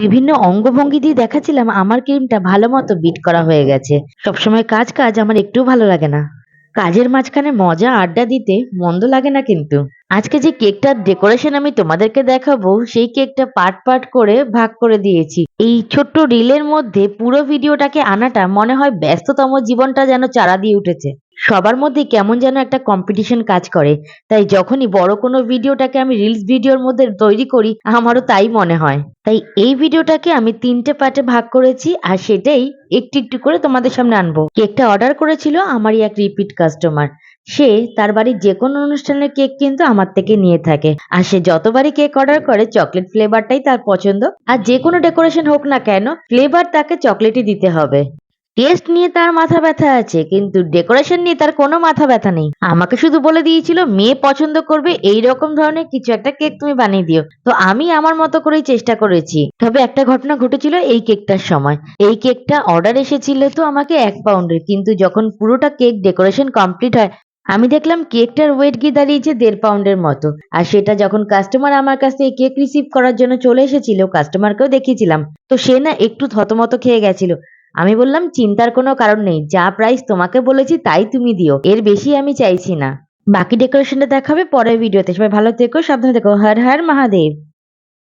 বিভিন্ন অঙ্গভঙ্গি দিয়ে দেখাচ্ছিলাম আমার ক্রিমটা ভালো মতো বিট করা হয়ে গেছে। সবসময় কাজ কাজ আমার একটুও ভালো লাগে না। কাজের মাঝখানে মজা আড্ডা দিতে মন্দ লাগে না কিন্তু। আজকে যে কেকটার ডেকোরেশন আমি তোমাদেরকে দেখাবো, সেই কেকটা পার্ট পার্ট করে ভাগ করে দিয়েছি। এই ছোট্ট রিলের মধ্যে পুরো ভিডিওটাকে আনাটা মনে হয় ব্যস্ততম জীবনটা যেন চাড়া দিয়ে উঠেছে। সবার মধ্যে কেমন যেন একটা কম্পিটিশন কাজ করে। তাই যখনই বড় কোনো ভিডিওটাকে আমি রিলস ভিডিওর মধ্যে তৈরি করি, আমারও তাই মনে হয়। তাই এই ভিডিওটাকে আমি ৩ টে পার্টে ভাগ করেছি, আর সেটাই একটু একটু করে তোমাদের সামনে আনবো। কেকটা অর্ডার করেছিল আমারই এক রিপিট কাস্টমার। সে তার বাড়ির যেকোনো অনুষ্ঠানের কেক কিন্তু আমার থেকে নিয়ে থাকে। আর সে যতবারই কেক অর্ডার করে চকলেট ফ্লেভারটাই তার পছন্দ। আর যেকোনো ডেকোরেশন হোক না কেন, ফ্লেভার তাকে চকলেটই দিতে হবে। টেস্ট নিয়ে তার মাথা ব্যথা আছে, কিন্তু ডেকোরেশন নিয়ে তার কোনো মাথা ব্যথা নেই। আমাকে শুধু বলে দিয়েছিল মেয়ে পছন্দ করবে এই রকম ধরনের কিছু একটা কেক তুমি বানিয়ে দিও। তো আমি আমার মতো করেই চেষ্টা করেছি। তবে একটা ঘটনা ঘটেছিল এই কেকটার সময়। এই কেকটা অর্ডার এসেছিল তো আমাকে 1 পাউন্ডের, কিন্তু যখন পুরোটা কেক ডেকোরেশন কমপ্লিট হয়, আমি দেখলাম কেকটার ওয়েট গিয়ে দাঁড়িয়েছে 1.5 পাউন্ডের মতো। আর সেটা যখন কাস্টমার আমার কাছ থেকে কেক রিসিভ করার জন্য চলে এসেছিল, কাস্টমারকেও দেখিয়েছিলাম, তো সে না একটু থতমত খেয়ে গেছিল। আমি বললাম, চিন্তার কোনো কারণ নেই, যা প্রাইস তোমাকে বলেছি তাই তুমি দিও, এর বেশি আমি চাইছি না। বাকি ডেকোরেশনটা দেখাবে পরের ভিডিওতে। সবাই ভালো থেকো, সাবধানে থেকো। হর হর মহাদেব।